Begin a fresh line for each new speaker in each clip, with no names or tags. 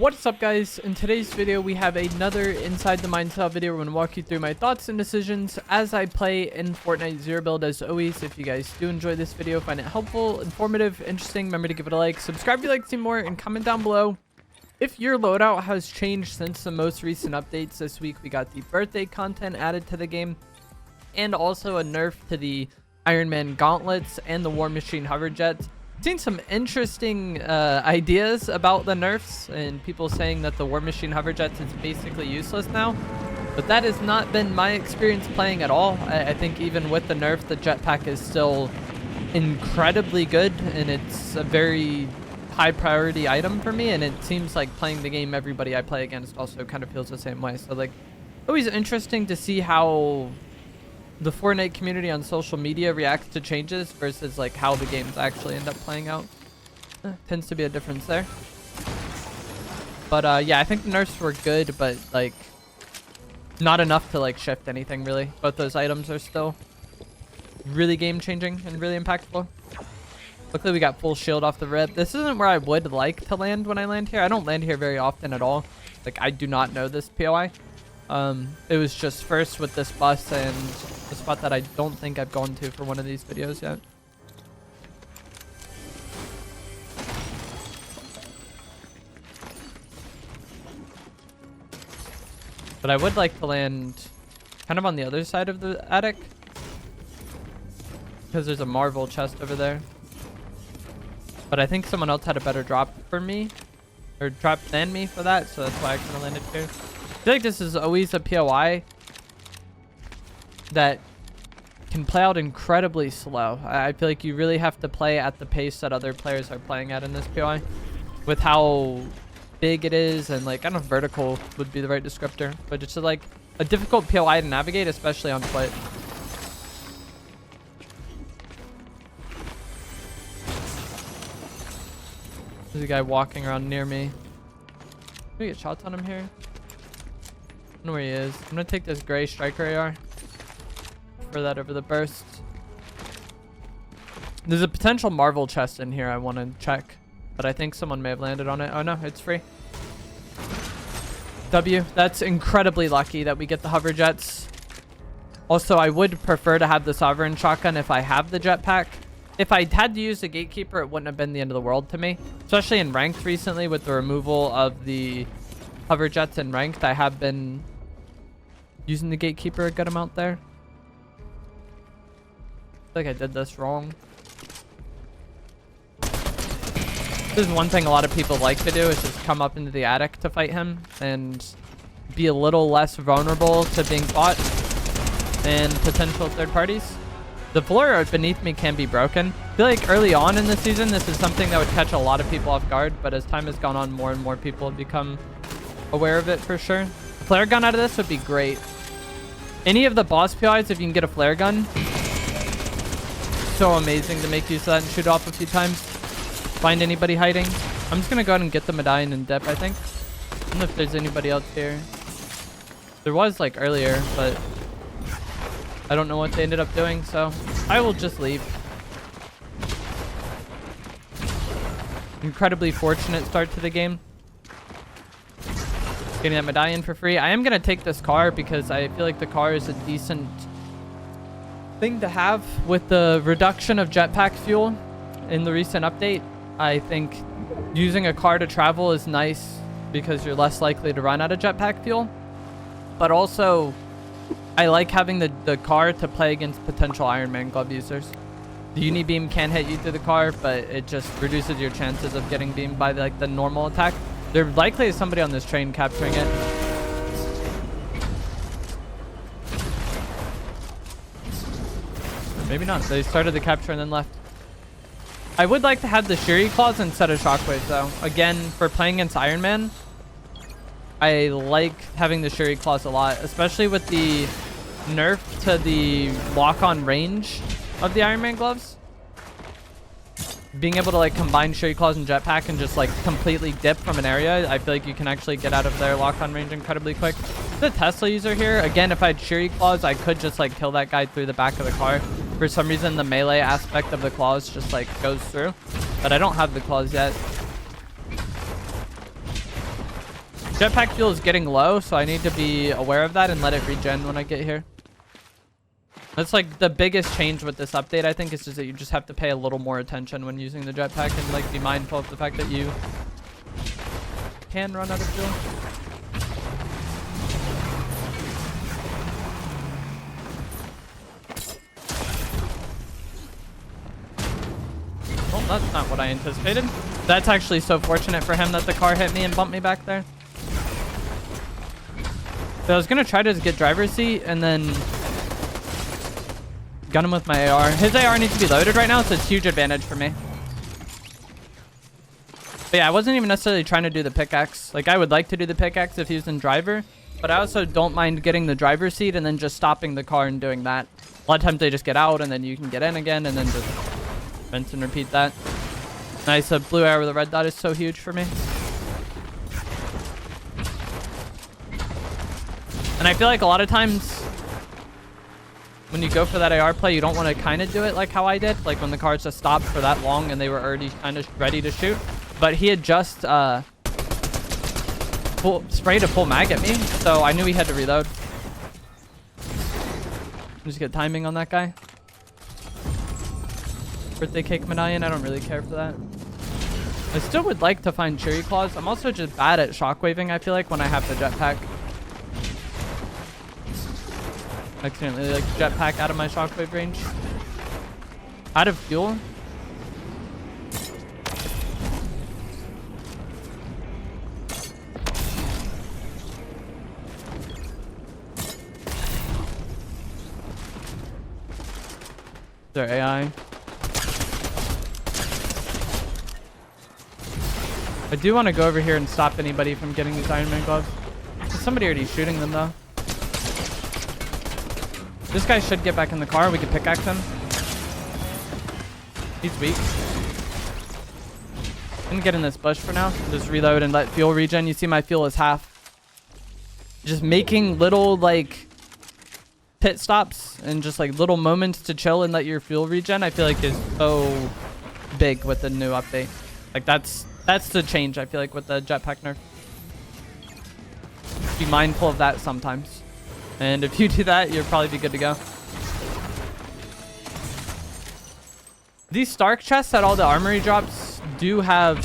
What's up, guys? In today's video we have another Inside the Mindset video. We're going to walk you through my thoughts and decisions as I play in Fortnite Zero Build. As always, if you guys do enjoy this video, find it helpful, informative, interesting, remember to give it a like, subscribe if you'd like to see more, and comment down below if your loadout has changed since the most recent updates. This week we got the birthday content added to the game and also a nerf to the Iron Man gauntlets and the War Machine hover jets. Seen some interesting ideas about the nerfs and people saying that the War Machine hover jets is basically useless now, but that has not been my experience playing at all. I think even with the nerf, the jetpack is still incredibly good and it's a very high priority item for me, and it seems like playing the game everybody I play against also kind of feels the same way. So like, always interesting to see how the Fortnite community on social media reacts to changes versus like how the games actually end up playing out. Tends to be a difference there. But yeah, I think the nerfs were good, but like not enough to like shift anything really. Both those items are still really game changing and really impactful. Luckily we got full shield off the rip. This isn't where I would like to land when I land here. I don't land here very often at all. Like, I do not know this POI. It was just first with this bus and the spot that I don't think I've gone to for one of these videos yet. But I would like to land kind of on the other side of the attic, because there's a Marvel chest over there. But I think someone else had a better drop for me, or drop than me for that, so that's why I kind of landed here. I feel like this is always a POI that can play out incredibly slow. I feel like you really have to play at the pace that other players are playing at in this POI, with how big it is, and like, I don't know if vertical would be the right descriptor, but it's like a difficult POI to navigate, especially on foot. There's a guy walking around near me. Can we get shots on him here? I don't know where he is. I'm gonna take this gray striker AR. For that over the burst. There's a potential Marvel chest in here I want to check, but I think someone may have landed on it. Oh no, it's free. W. That's incredibly lucky that we get the hover jets. Also, I would prefer to have the Sovereign shotgun if I have the jetpack. If I had to use the Gatekeeper, it wouldn't have been the end of the world to me. Especially in ranked recently with the removal of the hover jets in ranked. I have been using the Gatekeeper a good amount there. I feel like I did this wrong. This is one thing a lot of people like to do, is just come up into the attic to fight him and be a little less vulnerable to being fought and potential third parties. The floor beneath me can be broken. I feel like early on in the season, this is something that would catch a lot of people off guard, but as time has gone on, more and more people have become aware of it for sure. A flare gun out of this would be great. Any of the boss PIs, if you can get a flare gun, so amazing to make use of that and shoot off a few times. Find anybody hiding. I'm just gonna go ahead and get the medallion and dip, I think. I don't know if there's anybody else here. There was like earlier, but I don't know what they ended up doing, so I will just leave. Incredibly fortunate start to the game. Getting that medallion for free. I am gonna take this car because I feel like the car is a decent thing to have with the reduction of jetpack fuel in the recent update. I think using a car to travel is nice because you're less likely to run out of jetpack fuel, but also I like having the car to play against potential Iron Man glove users. The uni beam can hit you through the car, but it just reduces your chances of getting beamed by like the normal attack. There likely is somebody on this train capturing it. Maybe not. They started the capture and then left. I would like to have the Shuri Claws instead of Shockwaves though. Again, for playing against Iron Man, I like having the Shuri Claws a lot, especially with the nerf to the lock-on range of the Iron Man gloves. Being able to like combine Shuri Claws and jetpack and just like completely dip from an area, I feel like you can actually get out of their lock-on range incredibly quick. The Tesla user here, again, if I had Shuri Claws, I could just like kill that guy through the back of the car. For some reason, the melee aspect of the claws just like goes through, but I don't have the claws yet. Jetpack fuel is getting low, so I need to be aware of that and let it regen when I get here. That's like the biggest change with this update, I think, is just that you just have to pay a little more attention when using the jetpack and like be mindful of the fact that you can run out of fuel. Well, that's not what I anticipated. That's actually so fortunate for him that the car hit me and bumped me back there. So I was gonna try to get driver's seat and then gun him with my AR. His AR needs to be loaded right now, so it's a huge advantage for me. But yeah, I wasn't even necessarily trying to do the pickaxe. Like, I would like to do the pickaxe if he was in driver, but I also don't mind getting the driver's seat and then just stopping the car and doing that. A lot of times they just get out and then you can get in again and then just rinse and repeat that. Nice, a blue arrow with a red dot is so huge for me. And I feel like a lot of times when you go for that AR play, you don't want to kind of do it like how I did. Like when the cars just stopped for that long and they were already kind of ready to shoot. But he had just sprayed a full mag at me, so I knew he had to reload. Just get timing on that guy. Birthday cake medallion, I don't really care for that. I still would like to find cherry claws. I'm also just bad at shockwaving, I feel like, when I have the jetpack. I accidentally like jetpack out of my shockwave range. Out of fuel. Their AI. I do want to go over here and stop anybody from getting these Iron Man gloves. There's somebody already shooting them though. This guy should get back in the car. We can pickaxe him. He's weak. I'm gonna get in this bush for now. Just reload and let fuel regen. You see my fuel is half. Just making little like pit stops and just like little moments to chill and let your fuel regen, I feel like is so big with the new update. Like that's the change I feel like with the jetpack nerf. Be mindful of that sometimes. And if you do that, you'll probably be good to go. These Stark chests at all the armory drops do have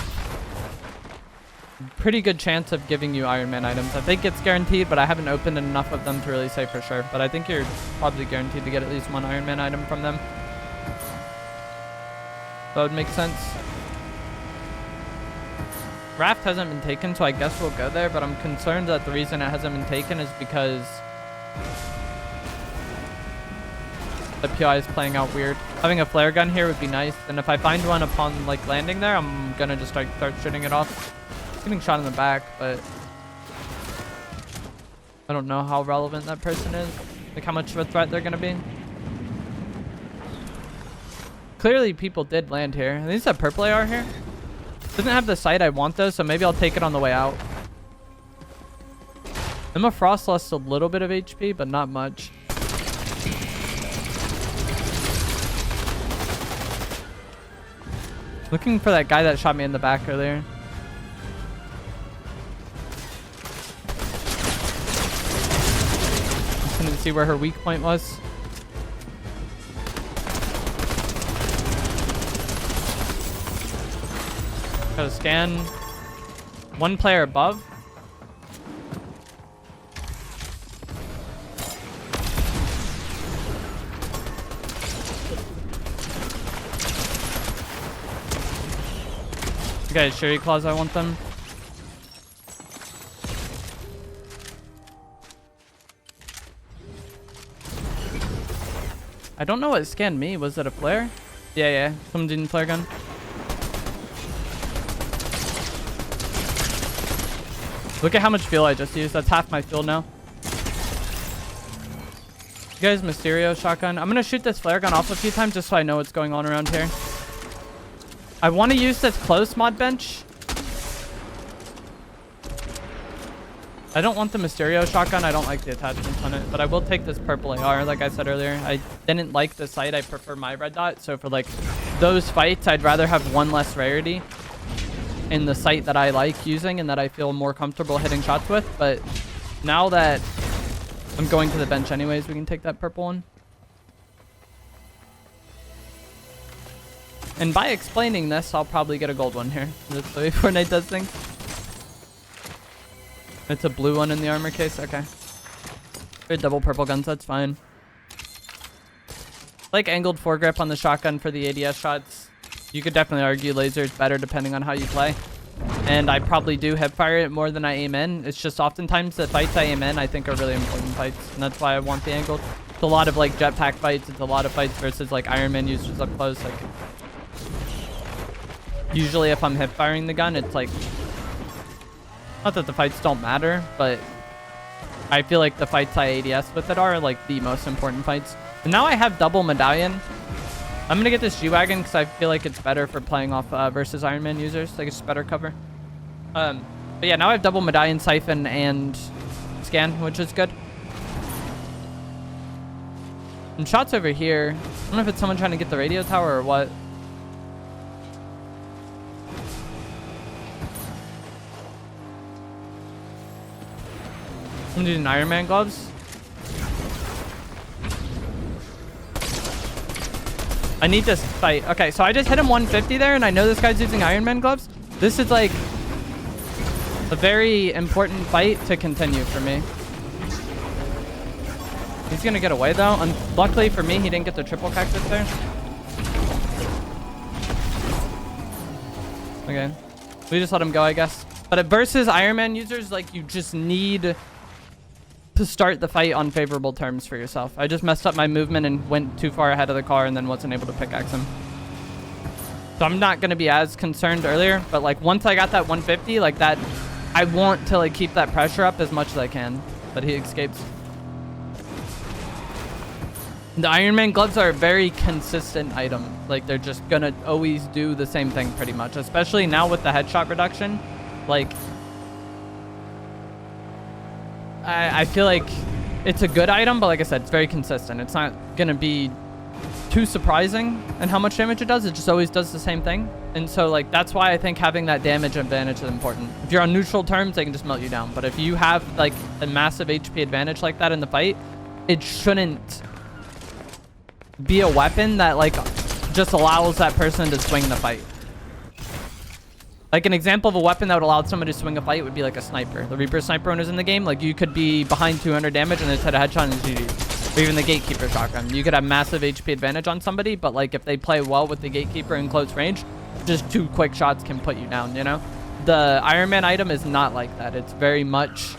pretty good chance of giving you Iron Man items. I think it's guaranteed, but I haven't opened enough of them to really say for sure. But I think you're probably guaranteed to get at least one Iron Man item from them. That would make sense. Raft hasn't been taken, so I guess we'll go there, but I'm concerned that the reason it hasn't been taken is because the PI is playing out weird. Having a flare gun here would be nice, and if I find one upon like landing there, I'm gonna just start shooting it off. Getting shot in the back, but I don't know how relevant that person is, like how much of a threat they're gonna be. Clearly people did land here. I think it's a purple AR here. Doesn't have the sight I want though, so maybe I'll take it on the way out. Emma Frost lost a little bit of HP, but not much. Looking for that guy that shot me in the back earlier. Just couldn't see where her weak point was. Gotta scan. One player above. You guys, Sherry Claws, I want them. I don't know what scanned me. Was it a flare? Yeah. Someone didn't flare gun. Look at how much fuel I just used. That's half my fuel now. You guys, Mysterio shotgun. I'm gonna shoot this flare gun off a few times just so I know what's going on around here. I want to use this close mod bench. I don't want the Mysterio shotgun. I don't like the attachments on it, but I will take this purple AR. Like I said earlier, I didn't like the sight. I prefer my red dot. So for like those fights, I'd rather have one less rarity in the sight that I like using and that I feel more comfortable hitting shots with. But now that I'm going to the bench anyways, we can take that purple one. And by explaining this, I'll probably get a gold one here. That's the way Fortnite does things. It's a blue one in the armor case. Okay. They're double purple guns. That's fine. Like angled foregrip on the shotgun for the ADS shots. You could definitely argue laser is better depending on how you play. And I probably do hip fire it more than I aim in. It's just oftentimes the fights I aim in I think are really important fights. And that's why I want the angled. It's a lot of like jetpack fights. It's a lot of fights versus like Iron Man users up close. Like usually if I'm hip firing the gun, it's like, not that the fights don't matter, but I feel like the fights I ADS with it are like the most important fights. And now I have double medallion. I'm gonna get this G-Wagon because I feel like it's better for playing off versus Iron Man users. Like it's just better cover. But yeah, now I have double medallion, siphon, and scan, which is good. And shots over here. I don't know if it's someone trying to get the radio tower or what. I'm using Iron Man gloves. I need this fight. Okay, so I just hit him 150 there, and I know this guy's using Iron Man gloves. This is like a very important fight to continue for me. He's gonna get away though. Luckily for me, he didn't get the triple cactus there. Okay, we just let him go, I guess. But versus Iron Man users, like you just need to start the fight on favorable terms for yourself. I just messed up my movement and went too far ahead of the car and then wasn't able to pickaxe him. So I'm not going to be as concerned earlier, but like once I got that 150, like that, I want to like keep that pressure up as much as I can, but he escapes. The Iron Man gloves are a very consistent item. Like they're just going to always do the same thing pretty much, especially now with the headshot reduction. Like I feel like it's a good item, but like I said, it's very consistent. It's not going to be too surprising in how much damage it does. It just always does the same thing. And so like that's why I think having that damage advantage is important. If you're on neutral terms, they can just melt you down. But if you have like a massive HP advantage like that in the fight, it shouldn't be a weapon that like just allows that person to swing the fight. Like an example of a weapon that would allow someone to swing a fight would be like a sniper. The Reaper sniper when is in the game, like you could be behind 200 damage and just hit a headshot and GG. Or even the Gatekeeper shotgun. You could have massive HP advantage on somebody, but like if they play well with the Gatekeeper in close range, just 2 quick shots can put you down, you know? The Iron Man item is not like that. It's very much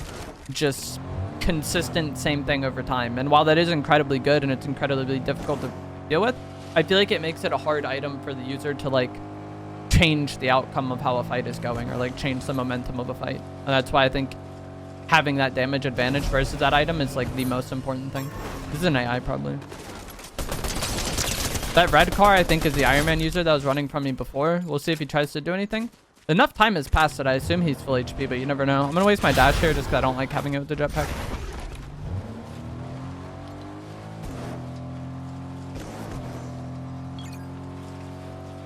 just consistent, same thing over time. And while that is incredibly good and it's incredibly difficult to deal with, I feel like it makes it a hard item for the user to like change the outcome of how a fight is going or like change the momentum of a fight. And that's why I think having that damage advantage versus that item is like the most important thing. This is an AI probably. That red car I think is the Iron Man user that was running from me before. We'll see if he tries to do anything. Enough time has passed that I assume he's full HP, but you never know. I'm gonna waste my dash here just because I don't like having it with the jetpack.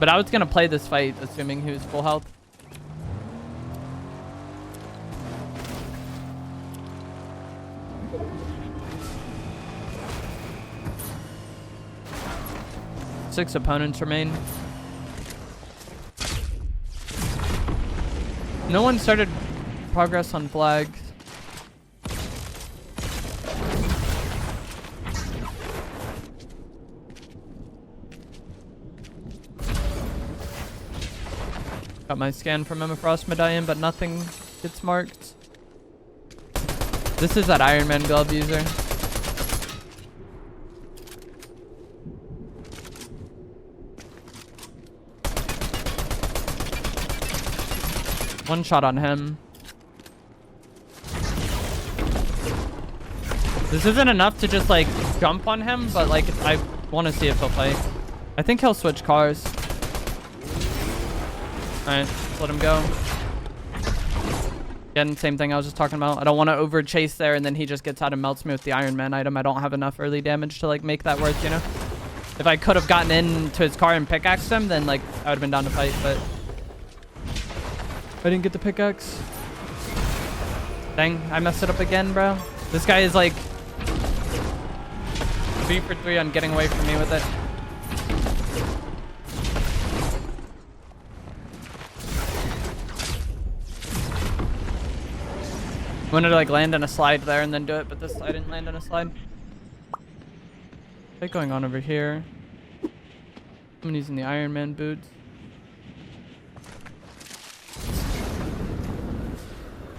But I was going to play this fight assuming he was full health. Six opponents remain. No one started progress on flag. Got my scan from Emma Frost medallion, but nothing gets marked. This is that Iron Man glove user. One shot on him. This isn't enough to just like jump on him, but like I want to see if he'll play. I think he'll switch cars. Alright, let him go. Again, same thing I was just talking about. I don't want to over chase there and then he just gets out and melts me with the Iron Man item. I don't have enough early damage to like make that work, you know? If I could have gotten into his car and pickaxed him, then like I would have been down to fight, but I didn't get the pickaxe. Dang, I messed it up again, bro. This guy is like 3 for 3 on getting away from me with it. I wanted to like land on a slide there and then do it, but this I didn't land on a slide. What's going on over here? I'm using the Iron Man boots.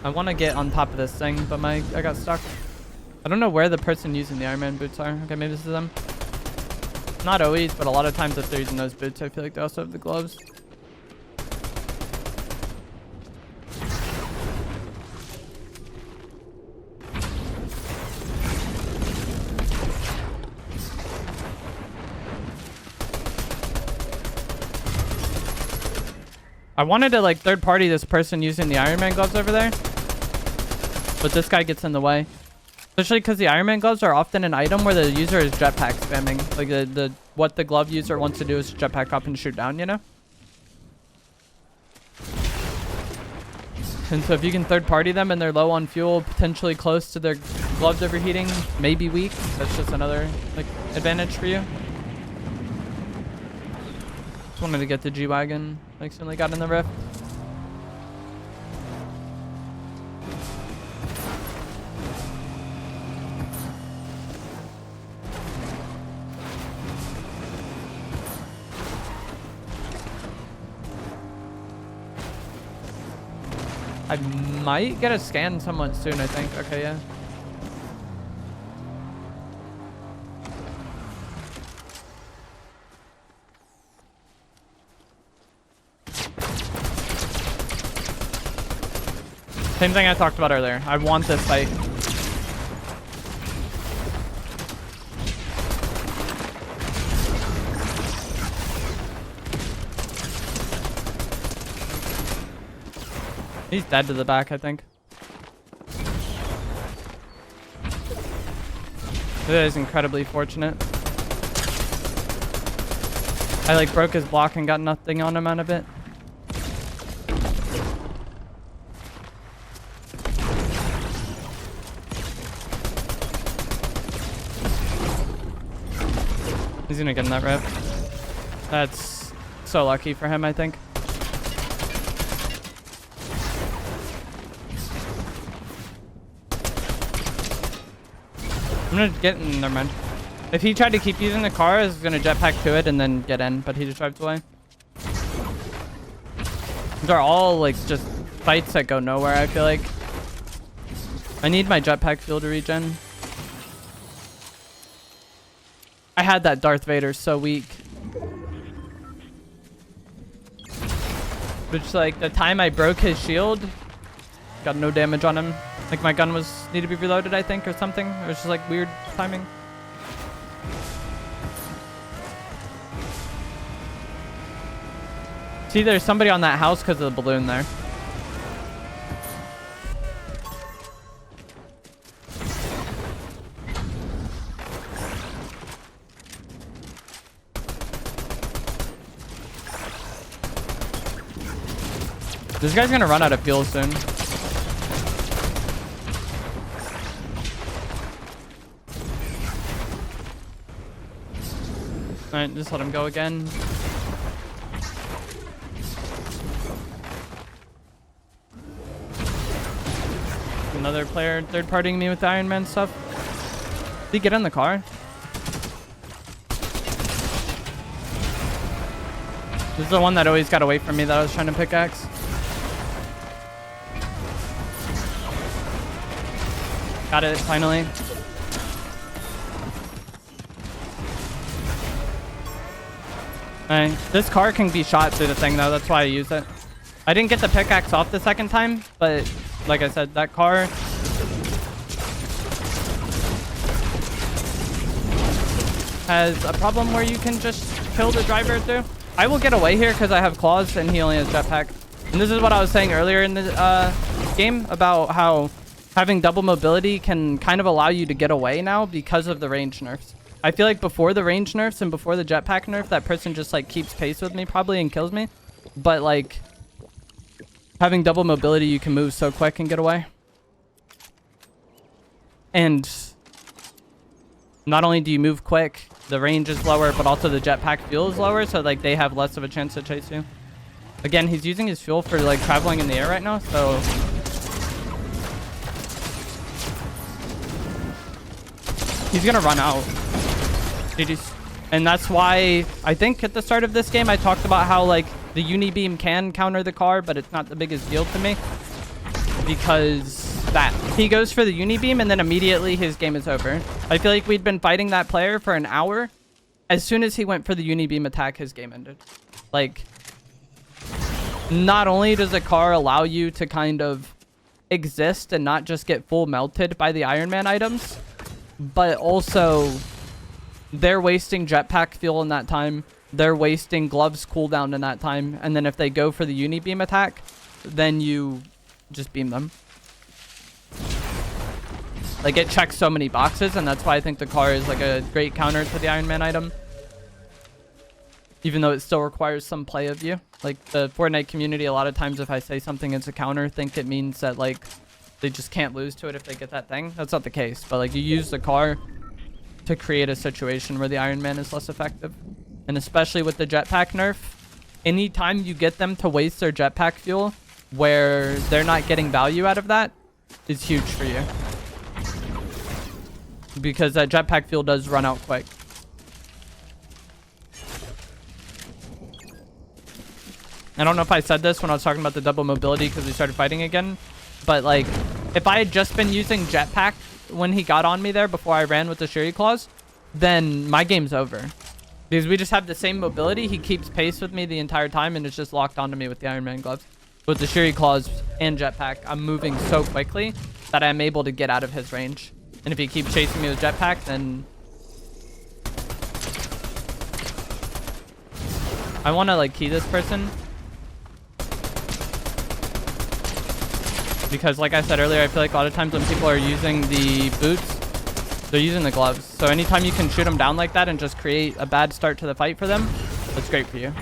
I want to get on top of this thing, but I got stuck. I don't know where the person using the Iron Man boots are. Okay, maybe this is them. Not always, but a lot of times if they're using those boots, I feel like they also have the gloves. I wanted to like third party this person using the Iron Man gloves over there, but this guy gets in the way. Especially because the Iron Man gloves are often an item where the user is jetpack spamming. Like what the glove user wants to do is jetpack up and shoot down, you know? And so if you can third party them and they're low on fuel, potentially close to their gloves overheating, maybe weak, that's just another like advantage for you. Just wanted to get the G-Wagon. Accidentally got in the rift. I might get a scan somewhat soon, I think. Okay, yeah. Same thing I talked about earlier. I want this fight. He's dead to the back, I think. That is incredibly fortunate. I like broke his block and got nothing on him out of it. He's gonna get in that rip. That's so lucky for him, I think. I'm gonna get in, never mind. If he tried to keep using the car, I was gonna jetpack to it and then get in, but he just drives away. These are all like just fights that go nowhere, I feel like. I need my jetpack fuel to regen. I had that Darth Vader so weak. Which like the time I broke his shield, got no damage on him. Like my gun was need to be reloaded, I think, or something. It was just like weird timing. See, there's somebody on that house because of the balloon there. This guy's gonna run out of fuel soon. Alright, just let him go again. Another player third partying me with the Iron Man stuff. Did he get in the car? This is the one that always got away from me that I was trying to pickaxe. Got it, finally. Alright, this car can be shot through the thing though, that's why I use it. I didn't get the pickaxe off the second time, but like I said, that car has a problem where you can just kill the driver through. I will get away here because I have claws and he only has jetpack. And this is what I was saying earlier in the game about how having double mobility can kind of allow you to get away now because of the range nerfs. I feel like before the range nerfs and before the jetpack nerf, that person just like keeps pace with me probably and kills me. But like Having double mobility, you can move so quick and get away. And not only do you move quick, the range is lower, but also the jetpack fuel is lower, so like they have less of a chance to chase you. Again, he's using his fuel for like traveling in the air right now, so he's gonna run out. GG's. And that's why I think at the start of this game I talked about how like the uni beam can counter the car, but it's not the biggest deal to me, because that he goes for the uni beam and then immediately his game is over. I feel like we'd been fighting that player for an hour. As soon as he went for the uni beam attack, his game ended. Like, not only does the car allow you to kind of exist and not just get full melted by the Iron Man items, but also they're wasting jetpack fuel in that time. They're wasting gloves cooldown in that time. And then if they go for the uni beam attack, then you just beam them. Like, it checks so many boxes, and that's why I think the car is like a great counter to the Iron Man item. Even though it still requires some play of you. Like, the Fortnite community, a lot of times if I say something is a counter, think it means that, like, they just can't lose to it if they get that thing. That's not the case. But, like, you use the car to create a situation where the Iron Man is less effective. And especially with the jetpack nerf, anytime you get them to waste their jetpack fuel where they're not getting value out of that, is huge for you. Because that jetpack fuel does run out quick. I don't know if I said this when I was talking about the double mobility because we started fighting again. But like, if I had just been using jetpack when he got on me there before I ran with the Shuri Claws, then my game's over. Because we just have the same mobility. He keeps pace with me the entire time and it's just locked onto me with the Iron Man gloves. With the Shuri Claws and jetpack, I'm moving so quickly that I'm able to get out of his range. And if he keeps chasing me with jetpack, then I want to like key this person. Because like I said earlier, I feel like a lot of times when people are using the boots, they're using the gloves. So anytime you can shoot them down like that and just create a bad start to the fight for them, that's great for you.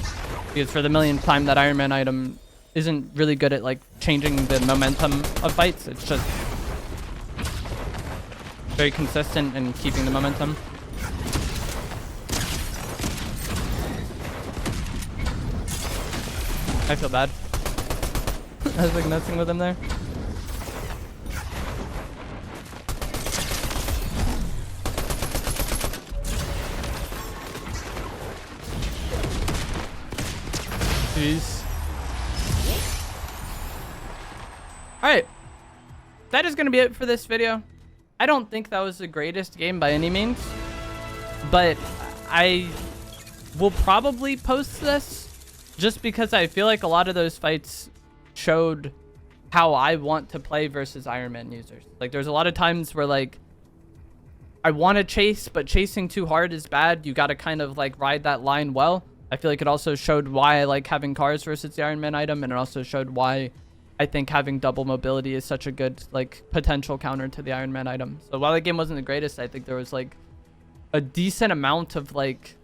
Because for the millionth time, that Iron Man item isn't really good at like changing the momentum of fights. It's just very consistent in keeping the momentum. I feel bad. I was like messing with him there. Jeez. Alright. That is going to be it for this video. I don't think that was the greatest game by any means, but I will probably post this just because I feel like a lot of those fights showed how I want to play versus Iron Man users. Like, there's a lot of times where, like, I want to chase, but chasing too hard is bad. You got to kind of, like, ride that line well. I feel like it also showed why I like having cars versus the Iron Man item, and it also showed why I think having double mobility is such a good, like, potential counter to the Iron Man item. So while the game wasn't the greatest, I think there was, like, a decent amount of, like,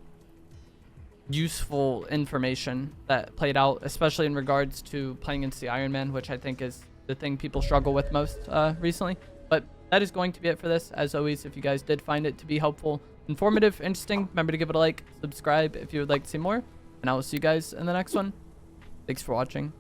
useful information that played out, especially in regards to playing against the Iron Man, which I think is the thing people struggle with most recently. But that is going to be it for this. As always, if you guys did find it to be helpful, informative, interesting, remember to give it a like, subscribe if you would like to see more, and I will see you guys in the next one. Thanks for watching.